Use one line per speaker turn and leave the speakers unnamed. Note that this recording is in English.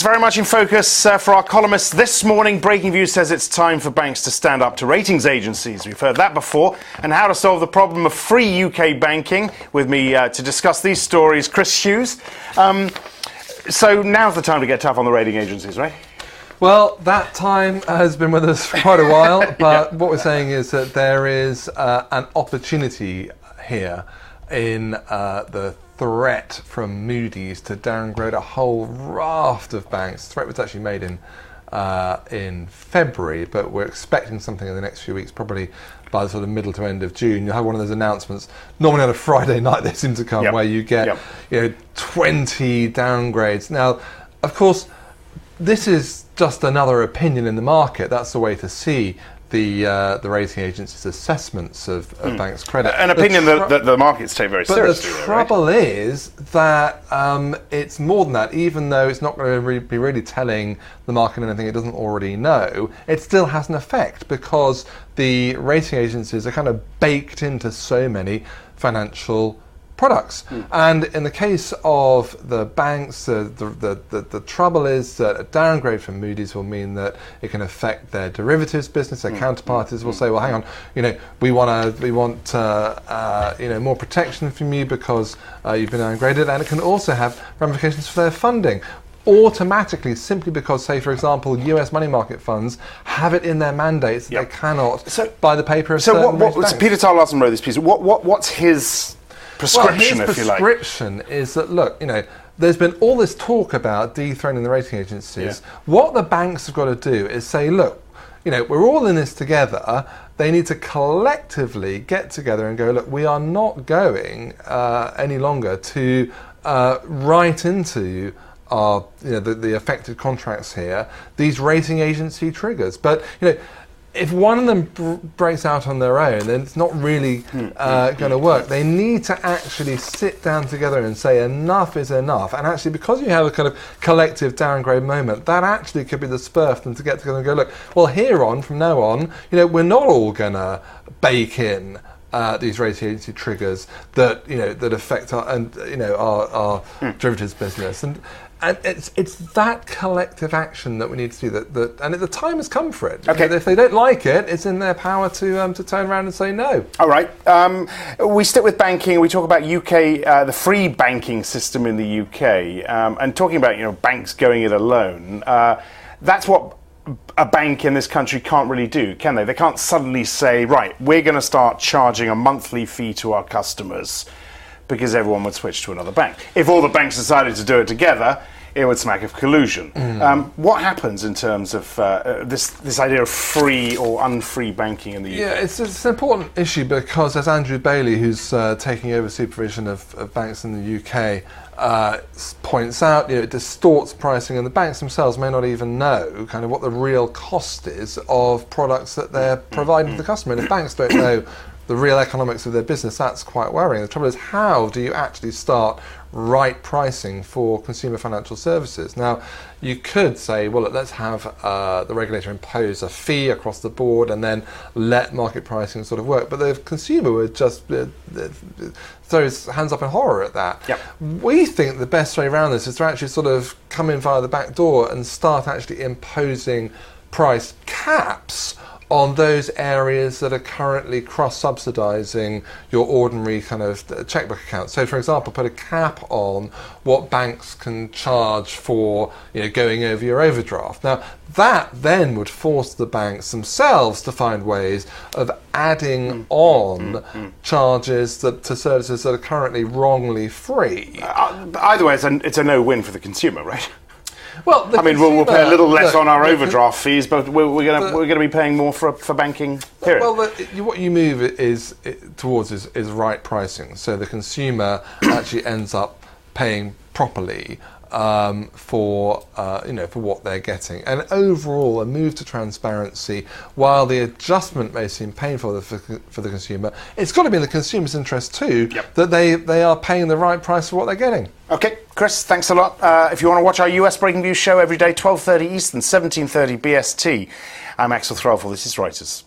very much in focus for our columnists this morning. Breakingviews says it's time for banks to stand up to ratings agencies. We've heard that before. And how to solve the problem of free UK banking. With me to discuss these stories, Chris Hughes. So now's the time to get tough on the rating agencies, right?
Well, that time has been with us for quite a while, but what we're saying is that there is an opportunity here in the threat from Moody's to downgrade a whole raft of banks. The threat was actually made in February, but we're expecting something in the next few weeks, probably by the sort of middle to end of June. You'll have one of those announcements. Normally on a Friday night they seem to come, where you get 20 downgrades. Now, of course, this is just another opinion in the market. That's the way to see the rating agencies' assessments of banks' credit.
An opinion that the markets take very seriously.
But the trouble is that it's more than that. Even though it's not going to be really telling the market anything it doesn't already know, it still has an effect because the rating agencies are kind of baked into so many financial products. And in the case of the banks, the trouble is that a downgrade from Moody's will mean that it can affect their derivatives business. Their counterparties will say, well, hang on, we want more protection from you because you've been downgraded, and it can also have ramifications for their funding. Automatically, simply because, say, for example, US money market funds have it in their mandates that they cannot buy the paper of certain banks.
So Peter Tarlason wrote this piece. What's his prescription,
his prescription is that, look, there's been all this talk about dethroning the rating agencies. What the banks have got to do is say, look, we're all in this together. They need to collectively get together and go, look, we are not going any longer to write into our, the affected contracts here these rating agency triggers. But, if one of them breaks out on their own, then it's not really going to work. They need to actually sit down together and say enough is enough. And actually, because you have a kind of collective downgrade moment, that actually could be the spur for them to get together and go, look, well, from now on, we're not all going to bake in these rating agency triggers that that affect our derivatives business. And it's that collective action that we need to do. And the time has come for it.
Okay.
If they don't like it, it's in their power to turn around and say no.
All right. We stick with banking. We talk about UK, the free banking system in the UK, and talking about banks going it alone. That's what a bank in this country can't really do, can they? They can't suddenly say, right, we're going to start charging a monthly fee to our customers, because everyone would switch to another bank. If all the banks decided to do it together, it would smack of collusion. What happens in terms of this idea of free or unfree banking in the UK?
Yeah, it's an important issue because, as Andrew Bailey, who's taking over supervision of banks in the UK, points out, it distorts pricing, and the banks themselves may not even know kind of what the real cost is of products that they're providing to the customer. And if banks don't know the real economics of their business, that's quite worrying. The trouble is, how do you actually start right pricing for consumer financial services? Now, you could say, well, let's have the regulator impose a fee across the board and then let market pricing sort of work. But the consumer would just throw his hands up in horror at that. We think the best way around this is to actually sort of come in via the back door and start actually imposing price caps on those areas that are currently cross-subsidising your ordinary kind of checkbook account. So, for example, put a cap on what banks can charge for going over your overdraft. Now, that then would force the banks themselves to find ways of adding on charges to services that are currently wrongly free.
Either way, it's a no-win for the consumer, right?
Well,
we'll pay a little less on our overdraft fees, but we're going to be paying more for banking. Period.
Well, what you move towards is right pricing, so the consumer actually ends up paying properly for what they're getting, and overall a move to transparency. While the adjustment may seem painful for the consumer, it's got to be in the consumer's interest too that they are paying the right price for what they're getting.
Okay, Chris, thanks a lot. If you want to watch our US Breakingviews show every day, 12:30 Eastern, 17:30 BST, I'm Axel Threlfall. This is Reuters.